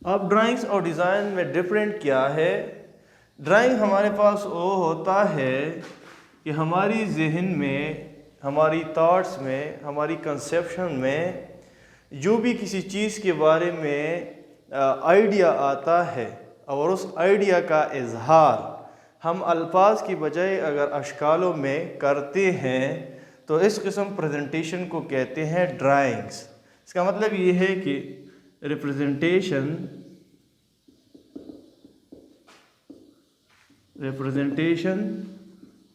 अब ड्राइंग्स और डिज़ाइन में डिफरेंट क्या है। ड्राइंग हमारे पास वो होता है कि हमारी जहन में, हमारी थॉट्स में, हमारी कंसेप्शन में जो भी किसी चीज़ के बारे में आइडिया आता है और उस आइडिया का इजहार हम अल्फाज की बजाय अगर अशकालों में करते हैं तो इस किस्म प्रेजेंटेशन को कहते हैं ड्राइंग्स। इसका मतलब ये है कि representation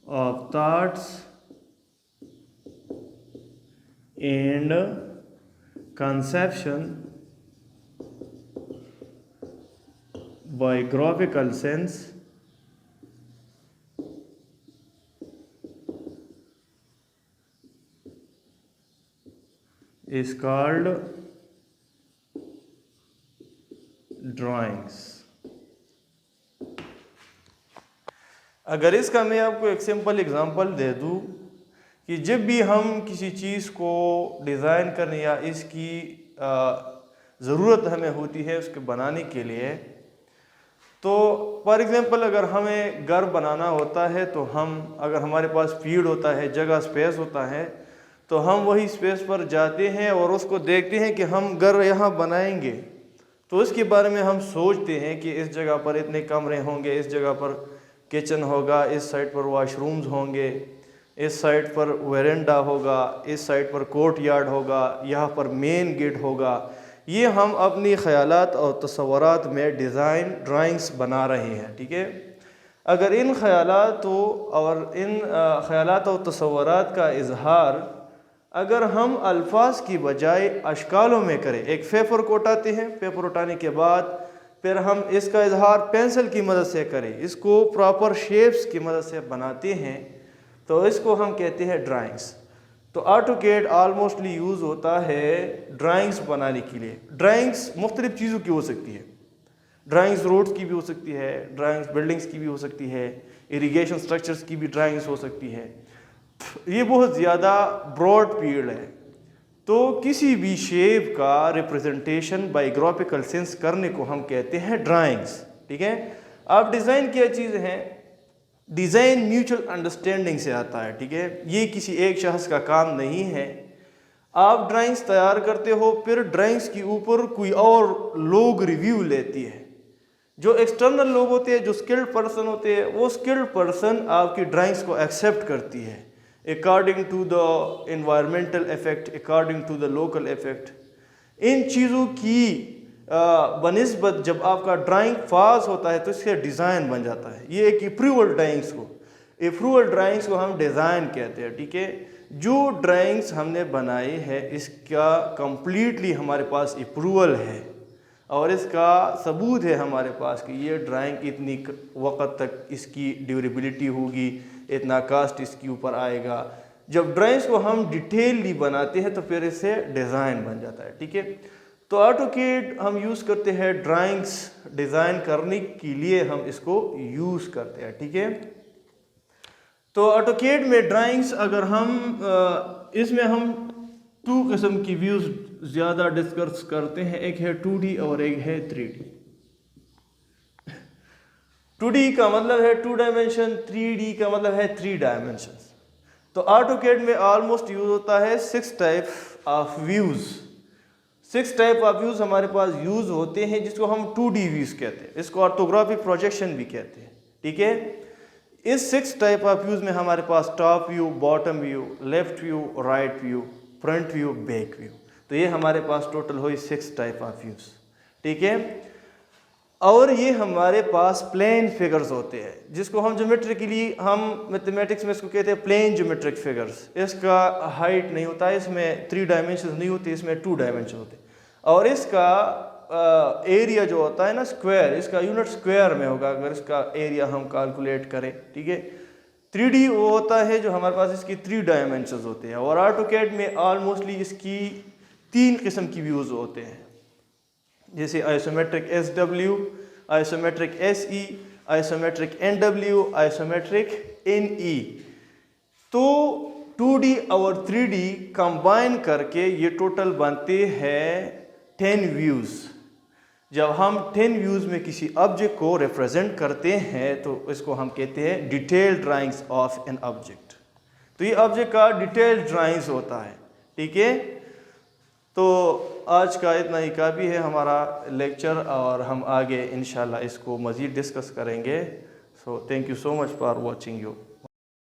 of thoughts and conception by graphical sense is called drawings। अगर इसका मैं आपको एक सिंपल एग्जांपल दे दूँ कि जब भी हम किसी चीज़ को डिज़ाइन करने या इसकी ज़रूरत हमें होती है उसके बनाने के लिए, तो फॉर एग्ज़ाम्पल अगर हमें घर बनाना होता है तो हम, अगर हमारे पास फील्ड होता है, जगह स्पेस होता है, तो हम वही स्पेस पर जाते हैं और उसको देखते हैं कि हम घर यहाँ बनाएंगे। तो उसके बारे में हम सोचते हैं कि इस जगह पर इतने कमरे होंगे, इस जगह पर किचन होगा, इस साइड पर वॉशरूम्स होंगे, इस साइड पर वेरेंडा होगा, इस साइड पर कोर्ट यार्ड होगा, यहाँ पर मेन गेट होगा। ये हम अपनी ख़यालात और तस्वुरात में डिज़ाइन ड्राइंग्स बना रहे हैं, ठीक है। अगर इन ख़यालात और तस्वुरात का इजहार अगर हम अल्फाज की बजाय अशकालों में करें, एक पेपर को उठाते हैं, पेपर उठाने के बाद फिर हम इसका इजहार पेंसिल की मदद से करें, इसको प्रॉपर शेप्स की मदद से बनाते हैं, तो इसको हम कहते हैं ड्राइंग्स। तो ऑटोकैड ऑलमोस्टली यूज़ होता है ड्राइंग्स बनाने के लिए। ड्राइंग्स मुख्तलिफ़ चीज़ों की हो सकती है, ड्राइंग्स रोड्स की भी हो सकती है, ड्राइंग्स बिल्डिंग्स की भी हो सकती है, इरिगेशन स्ट्रक्चर्स की भी ड्राइंग्स हो सकती है। ये बहुत ज़्यादा ब्रॉड फील्ड है। तो किसी भी शेप का रिप्रेजेंटेशन बाय ग्राफिकल सेंस करने को हम कहते हैं ड्राइंग्स, ठीक है। अब डिज़ाइन क्या चीज़ है? डिज़ाइन म्यूचुअल अंडरस्टैंडिंग से आता है, ठीक है। ये किसी एक शख्स का काम नहीं है। आप ड्राइंग्स तैयार करते हो, फिर ड्राइंग्स के ऊपर कोई और लोग रिव्यू लेती है। जो एक्सटर्नल लोग होते हैं, जो स्किल्ड पर्सन होते हैं, वो स्किल्ड पर्सन आपकी ड्राइंग्स को एक्सेप्ट करती है according to the environmental effect, according to the local effect. इन चीज़ों की बनिस्बत जब आपका ड्राइंग पास होता है तो इसका डिज़ाइन बन जाता है। ये एक अप्रूवल ड्राइंग्स को हम डिज़ाइन कहते हैं, ठीक है। जो ड्राइंग्स हमने बनाई है इसका कंप्लीटली हमारे पास अप्रूवल है और इसका सबूत है हमारे पास कि ये ड्राइंग इतनी वक्त तक इसकी ड्यूरेबिलिटी होगी, इतना कास्ट इसके ऊपर आएगा। जब ड्राइंग्स को हम डिटेलली बनाते हैं तो फिर इससे डिज़ाइन बन जाता है, ठीक है। तो ऑटोकैड हम यूज़ करते हैं ड्राइंग्स डिज़ाइन करने के लिए, हम इसको यूज़ करते हैं, ठीक है। तो ऑटोकैड में ड्राइंग्स अगर हम इसमें हम टू किस्म की व्यूज़ ज़्यादा डिस्कस करते हैं, एक है 2D और एक है 3D। 2D का मतलब है 2 डायमेंशन, 3D का मतलब है 3 डायमेंशन। तो ऑटोकैड में ऑलमोस्ट यूज़ होता है 6 type of views. 6 type of views हमारे पास यूज़ होते हैं, जिसको हम 2D व्यूज़ कहते हैं। इसको ऑर्थोग्राफिक प्रोजेक्शन भी कहते हैं, ठीक है। इस 6 टाइप ऑफ व्यूज़ में हमारे पास top view, bottom view, left view, right view, front view, back view. तो ये हमारे पास टोटल हुई 6 टाइप ऑफ व्यूज़, ठीक है। और ये हमारे पास प्लेन फिगर्स होते हैं, जिसको हम ज्योमेट्रिकली, हम मैथमेटिक्स में इसको कहते हैं प्लेन ज्योमेट्रिक फिगर्स। इसका हाइट नहीं होता है, इसमें 3 डायमेंशन नहीं होते, इसमें 2 डायमेंशन होते हैं। और इसका एरिया जो होता है ना, स्क्वायर, इसका यूनिट स्क्वायर में होगा अगर इसका एरिया हम कैलकुलेट करें, ठीक है। 3D वो होता है जो हमारे पास इसकी 3 डायमेंशंस होते हैं। और ऑटोकैड में ऑलमोस्टली इसकी 3 किस्म की व्यूज़ होते हैं, जैसे isometric SW, isometric SE, isometric NW, isometric NE। तो 2D और 3D कंबाइन करके ये टोटल बनते हैं 10 व्यूज़। جب ہم 10 ویوز میں کسی آبجیکٹ کو ریپرزینٹ کرتے ہیں تو اس کو ہم کہتے ہیں detail drawings of an object. تو یہ آبجیکٹ کا ڈیٹیل ڈرائنگز ہوتا ہے. ٹھیک ہے، تو آج کا اتنا ہی کافی ہے ہمارا لیکچر، اور ہم آگے انشاءاللہ اس کو مزید ڈسکس کریں گے. So thank you so much for watching you.